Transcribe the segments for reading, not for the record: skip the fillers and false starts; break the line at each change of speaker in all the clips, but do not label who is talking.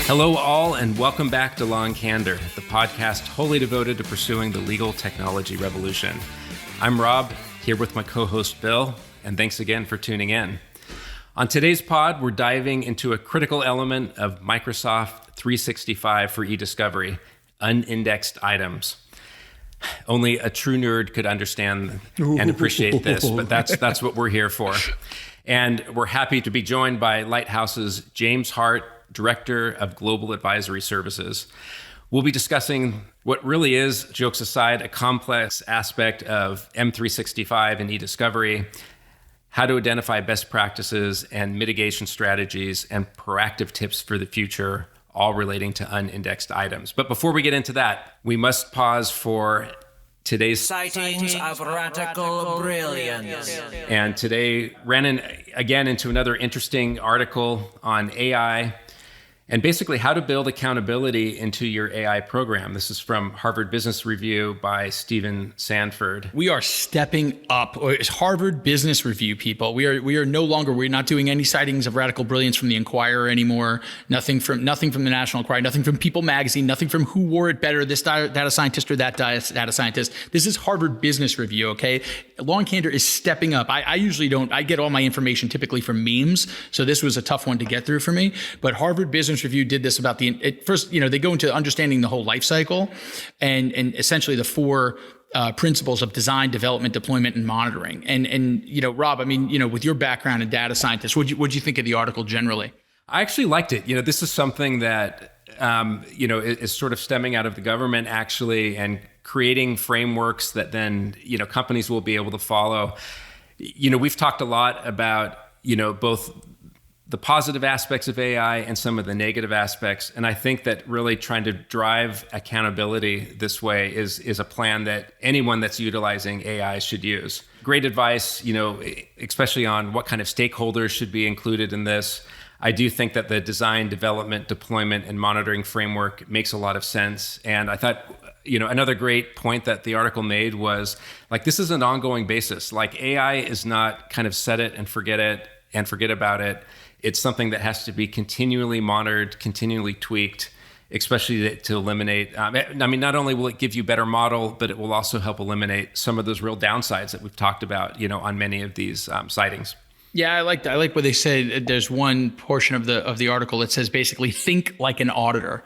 Hello all, and welcome back to Law Candor, the podcast wholly devoted to pursuing the legal technology revolution. I'm Rob, here with my co-host Bill, and thanks again for tuning in. On today's pod, we're diving into a critical element of Microsoft 365 for eDiscovery, unindexed items. Only a true nerd could understand and appreciate this, but that's what we're here for. And we're happy to be joined by Lighthouse's James Hart, Director of Global Advisory Services. We'll be discussing what really is, jokes aside, a complex aspect of M365 and eDiscovery, how to identify best practices and mitigation strategies and proactive tips for the future, all relating to unindexed items. But before we get into that, we must pause for today's
Sightings of Radical Brilliance.
And today ran again into another interesting article on AI and basically how to build accountability into your AI program. This is from Harvard Business Review by Stephen Sanford.
We are stepping up. It's Harvard Business Review, people. We're not doing any sightings of radical brilliance from the Inquirer anymore. Nothing from the National Enquirer, nothing from People Magazine, nothing from Who Wore It Better, this data scientist or that data scientist. This is Harvard Business Review, okay? Law Candor is stepping up. I usually don't, I get all my information typically from memes, so this was a tough one to get through for me. But Harvard Business Review did this about first, they go into understanding the whole life cycle and essentially the four principles of design, development, deployment, and monitoring. And Rob, with your background in data scientist, what'd you think of the article generally?
I actually liked it. This is something that, is sort of stemming out of the government actually and creating frameworks that then, companies will be able to follow. We've talked a lot about, both the positive aspects of AI and some of the negative aspects. And I think that really trying to drive accountability this way is a plan that anyone that's utilizing AI should use. Great advice, especially on what kind of stakeholders should be included in this. I do think that the design, development, deployment, and monitoring framework makes a lot of sense. And I thought, another great point that the article made was this is an ongoing basis. AI is not kind of set it and forget about it. It's something that has to be continually monitored, continually tweaked, especially to eliminate. Not only will it give you better model, but it will also help eliminate some of those real downsides that we've talked about, on many of these sightings.
Yeah, I like what they said. There's one portion of the article that says basically think like an auditor,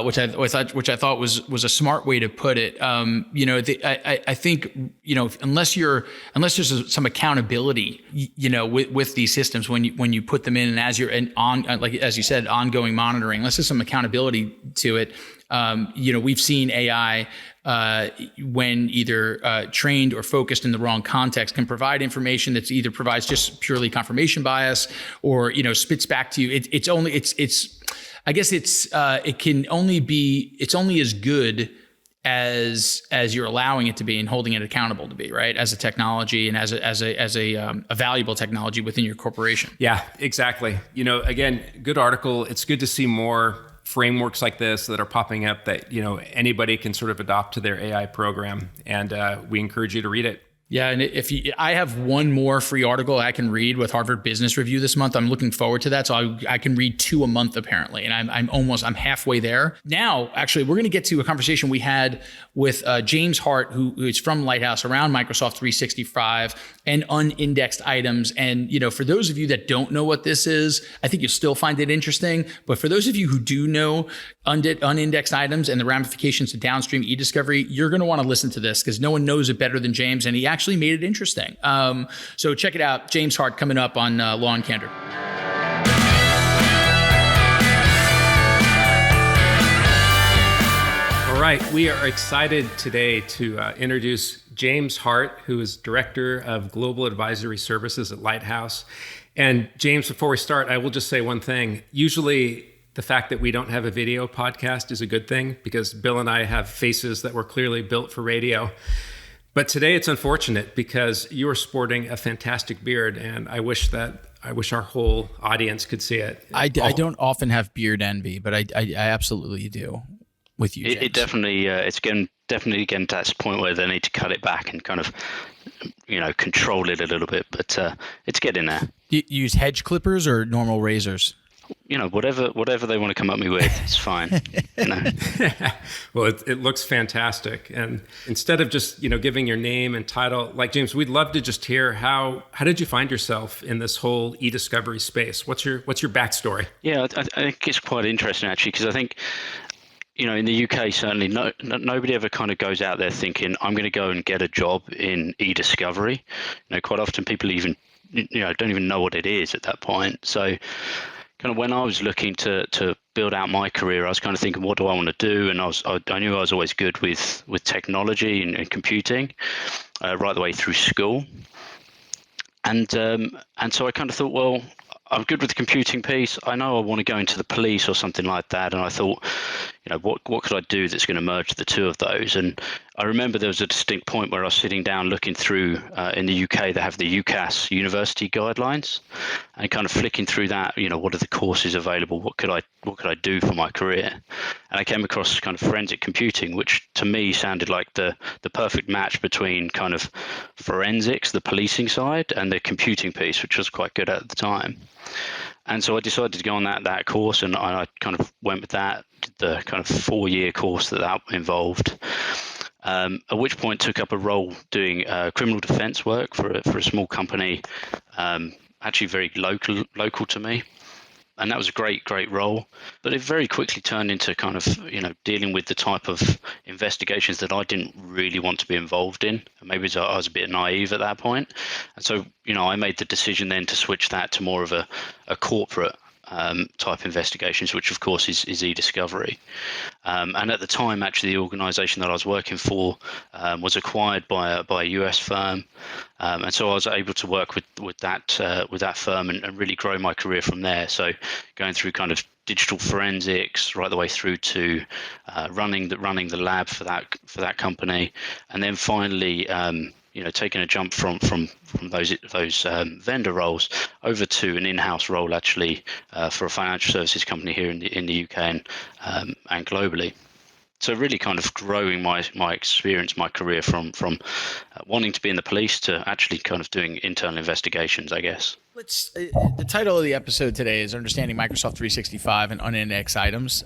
which I thought was a smart way to put it. I think unless there's some accountability, with these systems when you put them in and as you said, ongoing monitoring. Unless there's some accountability to it, we've seen AI. When either trained or focused in the wrong context, can provide information that either provides just purely confirmation bias or spits back to you. It's only as good as you're allowing it to be and holding it accountable to be, right? As a technology and as a valuable technology within your corporation.
Yeah, exactly. Again, good article. It's good to see more frameworks like this that are popping up that anybody can sort of adopt to their AI program, and we encourage you to read it.
Yeah, and I have one more free article I can read with Harvard Business Review this month. I'm looking forward to that. So I can read 2 a month apparently, and I'm halfway there. Now, actually, we're going to get to a conversation we had with James Hart, who is from Lighthouse, around Microsoft 365 and unindexed items. And for those of you that don't know what this is, I think you'll still find it interesting. But for those of you who do know unindexed items and the ramifications to downstream eDiscovery, you're going to want to listen to this because no one knows it better than James, and he actually made it interesting. So check it out. James Hart coming up on Law Candor.
All right, we are excited today to introduce James Hart, who is Director of Global Advisory Services at Lighthouse. And James, before we start, I will just say one thing. Usually the fact that we don't have a video podcast is a good thing because Bill and I have faces that were clearly built for radio. But today it's unfortunate because you are sporting a fantastic beard, and I wish our whole audience could see it.
I don't often have beard envy, but I absolutely do with you, James.
It definitely, it's definitely getting to that point where they need to cut it back and kind of, control it a little bit, but it's getting there.
Do you use hedge clippers or normal razors?
whatever they want to come at me with, it's fine.
Well, it looks fantastic. And instead of just, giving your name and title, like James, we'd love to just hear how did you find yourself in this whole eDiscovery space? What's your backstory?
Yeah, I think it's quite interesting actually, because I think, in the UK, certainly nobody ever kind of goes out there thinking, I'm going to go and get a job in eDiscovery. Quite often people even, don't even know what it is at that point. So kind of when I was looking to build out my career, I was kind of thinking, what do I want to do? And I knew I was always good with technology and computing, right the way through school. And so I kind of thought, well, I'm good with the computing piece. I know I want to go into the police or something like that. And I thought, what could I do that's going to merge the two of those? And I remember there was a distinct point where I was sitting down looking through, in the UK, they have the UCAS university guidelines, and kind of flicking through that, what are the courses available? What could I do for my career? And I came across kind of forensic computing, which to me sounded like the perfect match between kind of forensics, the policing side, and the computing piece, which was quite good at the time. And so I decided to go on that course, and I kind of went with that, the kind of 4-year course that involved. At which point took up a role doing criminal defence work for a small company, actually very local to me. And that was a great role, but it very quickly turned into kind of, dealing with the type of investigations that I didn't really want to be involved in. Maybe I was a bit naive at that point. And so, I made the decision then to switch that to more of a corporate type investigations, which of course is eDiscovery. And at the time, actually, the organization that I was working for was acquired by a US firm. And so I was able to work with that firm and really grow my career from there. So going through kind of digital forensics right the way through to running the lab for that company, and then finally taking a jump from those vendor roles over to an in-house role actually for a financial services company here in the UK and globally. So really kind of growing my experience, my career from wanting to be in the police to actually kind of doing internal investigations, I guess.
The title of the episode today is Understanding Microsoft 365 and Unindexed Items.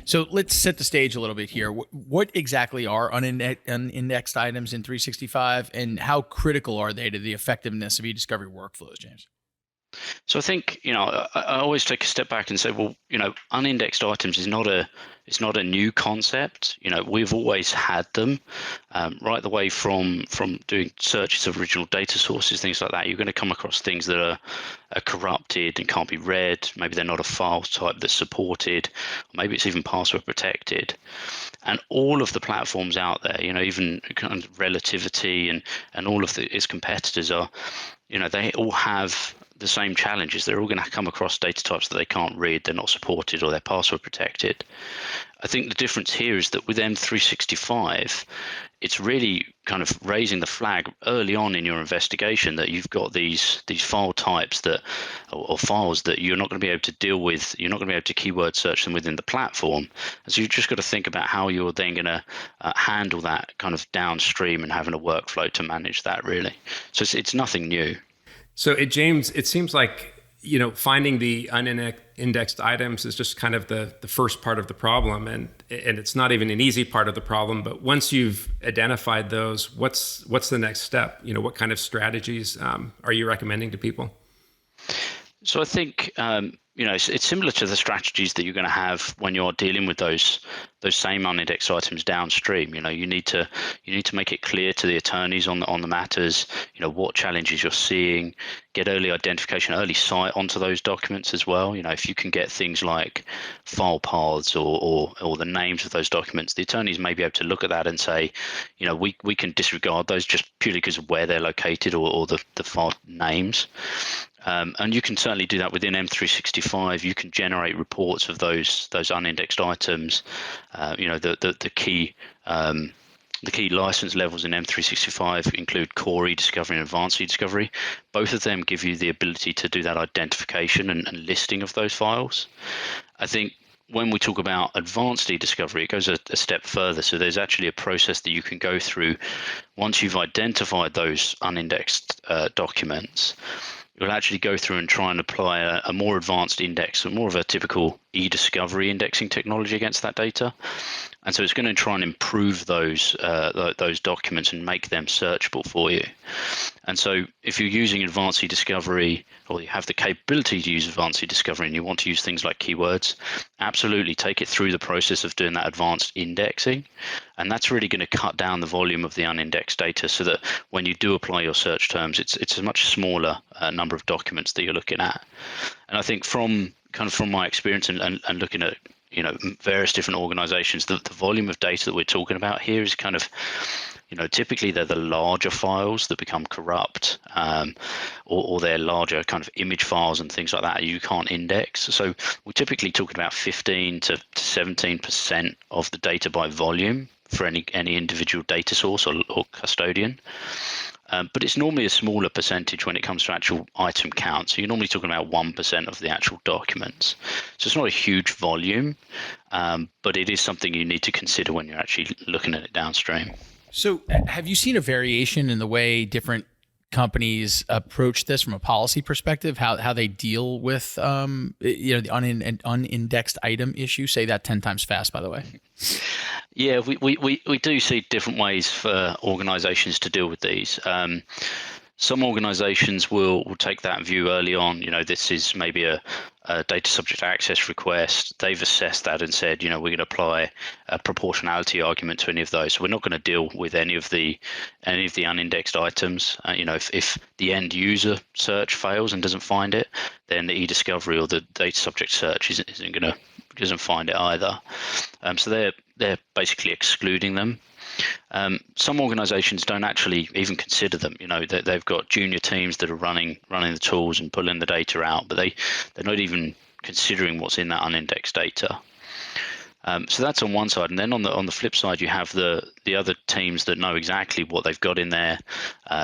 So let's set the stage a little bit here. What exactly are unindexed items in 365, and how critical are they to the effectiveness of eDiscovery workflows, James?
So I think, I always take a step back and say, well, unindexed items is not a new concept. We've always had them, right the way from doing searches of original data sources, things like that. You're going to come across things that are corrupted and can't be read. Maybe they're not a file type that's supported. Or maybe it's even password protected. And all of the platforms out there, even kind of Relativity and all of its competitors are, they all have the same challenges. They're all going to come across data types that they can't read, they're not supported, or they're password protected. I think the difference here is that with M365, it's really kind of raising the flag early on in your investigation that you've got these file types or files that you're not going to be able to deal with. You're not going to be able to keyword search them within the platform. And so you've just got to think about how you're then going to handle that kind of downstream and having a workflow to manage that, really. So it's nothing new.
So, James, it seems like, finding the unindexed items is just kind of the first part of the problem. And it's not even an easy part of the problem. But once you've identified those, what's the next step? What kind of strategies are you recommending to people?
So I think, it's similar to the strategies that you're going to have when you're dealing with those same unindexed items downstream. You need to make it clear to the attorneys on the matters, what challenges you're seeing, get early identification, early sight onto those documents as well. If you can get things like file paths or the names of those documents, the attorneys may be able to look at that and say, we can disregard those just purely because of where they're located or the file names. And you can certainly do that within M365. You can generate reports of those unindexed items. The key license levels in M365 include core eDiscovery and advanced eDiscovery. Both of them give you the ability to do that identification and listing of those files. I think when we talk about advanced eDiscovery, it goes a step further. So there's actually a process that you can go through once you've identified those unindexed documents. you'll actually go through and try and apply a more advanced index, more of a typical eDiscovery indexing technology against that data. And so it's going to try and improve those documents and make them searchable for you. And so if you're using advanced eDiscovery, or you have the capability to use advanced eDiscovery and you want to use things like keywords, absolutely take it through the process of doing that advanced indexing. And that's really going to cut down the volume of the unindexed data so that when you do apply your search terms, it's a much smaller number of documents that you're looking at. And I think from my experience and looking at various different organizations, the volume of data that we're talking about here is kind of, typically they're the larger files that become corrupt, or they're larger kind of image files and things like that you can't index. So we're typically talking about 15 to 17% of the data by volume for any individual data source or custodian. But it's normally a smaller percentage when it comes to actual item count. So you're normally talking about 1% of the actual documents. So it's not a huge volume, but it is something you need to consider when you're actually looking at it downstream.
So have you seen a variation in the way different companies approach this from a policy perspective, how they deal with the unindexed item issue? Say that 10 times fast, by the way.
Yeah, we do see different ways for organizations to deal with these. Some organizations will take that view early on. This is maybe a data subject access request. They've assessed that and said, we're going to apply a proportionality argument to any of those. So we're not going to deal with any of the unindexed items. If the end user search fails and doesn't find it, then the eDiscovery or the data subject search doesn't find it either. So they're basically excluding them. Some organizations don't actually even consider them. They've got junior teams that are running the tools and pulling the data out, but they're not even considering what's in that unindexed data. So that's on one side, and then on the flip side, you have the other teams that know exactly what they've got in there.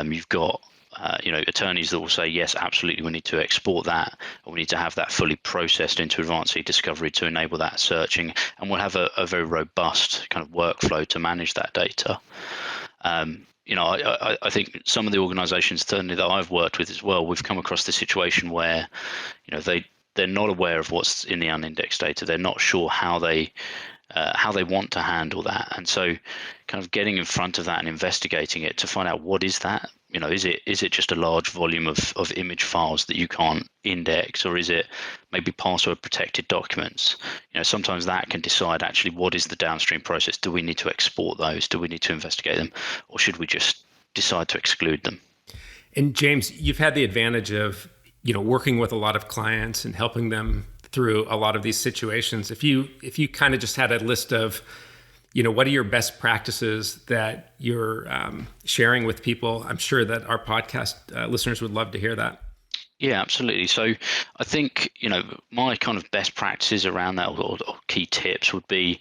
You've got attorneys that will say, yes, absolutely, we need to export that, or we need to have that fully processed into advanced eDiscovery to enable that searching, and we'll have a very robust kind of workflow to manage that data. I think some of the organizations certainly that I've worked with as well, we've come across the situation where, they're not aware of what's in the unindexed data. They're not sure how they want to handle that. And so kind of getting in front of that and investigating it to find out what is that, is it just a large volume of image files that you can't index, or is it maybe password protected documents? Sometimes that can decide actually what is the downstream process. Do we need to export those? Do we need to investigate them? Or should we just decide to exclude them?
And James, you've had the advantage of, working with a lot of clients and helping them through a lot of these situations. If you kind of just had a list of, what are your best practices that you're sharing with people, I'm sure that our podcast listeners would love to hear that.
Yeah, absolutely. So I think, my kind of best practices around that or key tips would be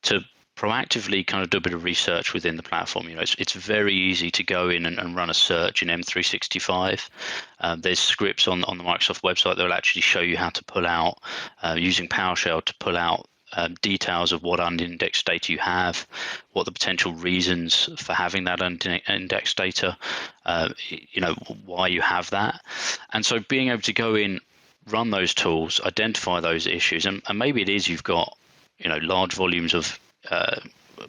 to proactively kind of do a bit of research within the platform. It's very easy to go in and run a search in M365. There's scripts on the Microsoft website that will actually show you how to pull out, using PowerShell to pull out details of what unindexed data you have, what the potential reasons for having that unindexed data, why you have that. And so being able to go in, run those tools, identify those issues, and maybe it is you've got, large volumes of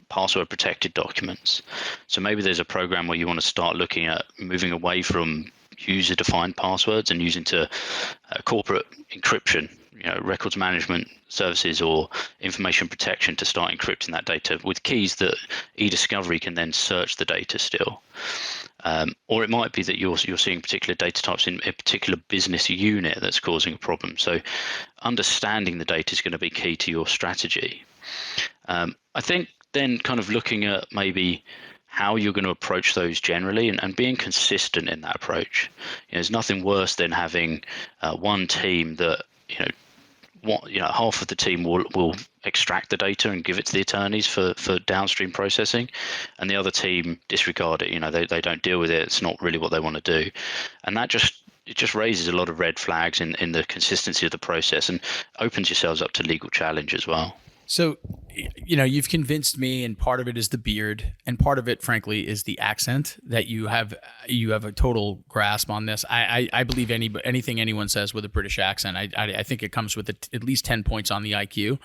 password protected documents. So maybe there's a program where you want to start looking at moving away from user defined passwords and using to corporate encryption, records management services or information protection to start encrypting that data with keys that eDiscovery can then search the data still. Or it might be that you're seeing particular data types in a particular business unit that's causing a problem. So understanding the data is going to be key to your strategy. I think then kind of looking at maybe how you're going to approach those generally and being consistent in that approach. There's nothing worse than having one team that, half of the team will extract the data and give it to the attorneys for downstream processing, and the other team disregard it. They don't deal with it. It's not really what they want to do. And that just raises a lot of red flags in the consistency of the process and opens yourselves up to legal challenge as well.
So, you've convinced me, and part of it is the beard, and part of it, frankly, is the accent that you have. You have a total grasp on this. I believe anything anyone says with a British accent. I think it comes with at least 10 points on the IQ.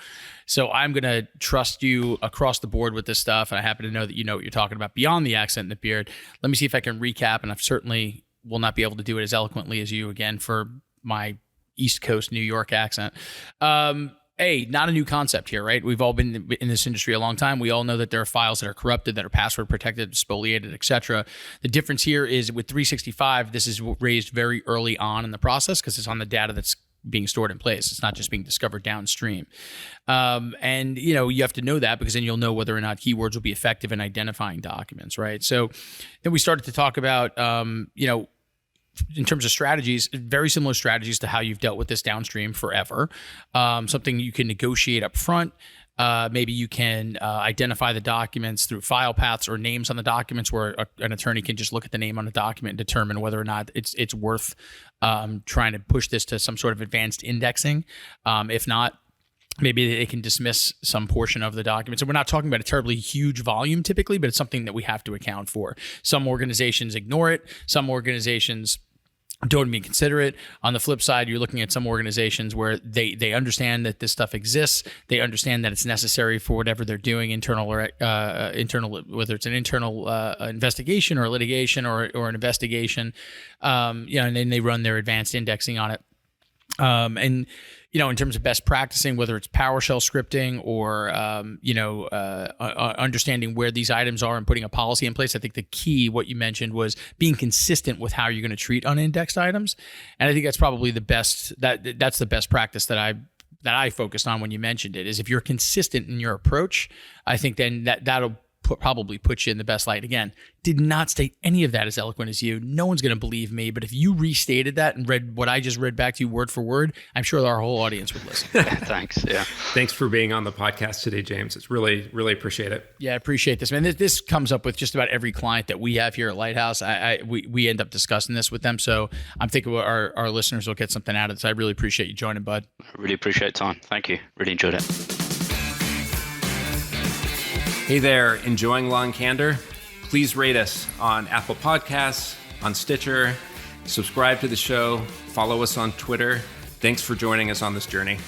So I'm gonna trust you across the board with this stuff, and I happen to know that you know what you're talking about beyond the accent and the beard. Let me see if I can recap, and I certainly will not be able to do it as eloquently as you again for my East Coast New York accent. Not a new concept here, right? We've all been in this industry a long time. We all know that there are files that are corrupted, that are password protected, spoliated, etc. The difference here is with 365, this is raised very early on in the process because it's on the data that's being stored in place. It's not just being discovered downstream. And you have to know that because then you'll know whether or not keywords will be effective in identifying documents, right? So then we started to talk about, in terms of strategies, very similar strategies to how you've dealt with this downstream forever. Something you can negotiate up front. Maybe you can identify the documents through file paths or names on the documents where an attorney can just look at the name on the document and determine whether or not it's worth trying to push this to some sort of advanced indexing. If not, maybe they can dismiss some portion of the documents. And we're not talking about a terribly huge volume typically, but it's something that we have to account for. Some organizations ignore it. Some organizations don't even consider it. On the flip side, you're looking at some organizations where they understand that this stuff exists. They understand that it's necessary for whatever they're doing, internal or internal, whether it's an internal investigation or litigation or an investigation. And then they run their advanced indexing on it. In terms of best practicing, whether it's PowerShell scripting or, understanding where these items are and putting a policy in place, I think the key, what you mentioned, was being consistent with how you're going to treat unindexed items. And I think that's probably the best, that's the best practice that I focused on when you mentioned it, is if you're consistent in your approach, I think then that'll probably put you in the best light. Again, did not state any of that as eloquent as you. No one's going to believe me, but if you restated that and read what I just read back to you word for word, I'm sure our whole audience would listen.
Thanks. Yeah.
Thanks for being on the podcast today, James. It's really, really appreciate it.
Yeah, I appreciate this, man. This comes up with just about every client that we have here at Lighthouse. We end up discussing this with them. So I'm thinking our listeners will get something out of this. I really appreciate you joining, bud.
I really appreciate the time. Thank you. Really enjoyed it.
Hey there, enjoying Law Candor? Please rate us on Apple Podcasts, on Stitcher, subscribe to the show, follow us on Twitter. Thanks for joining us on this journey.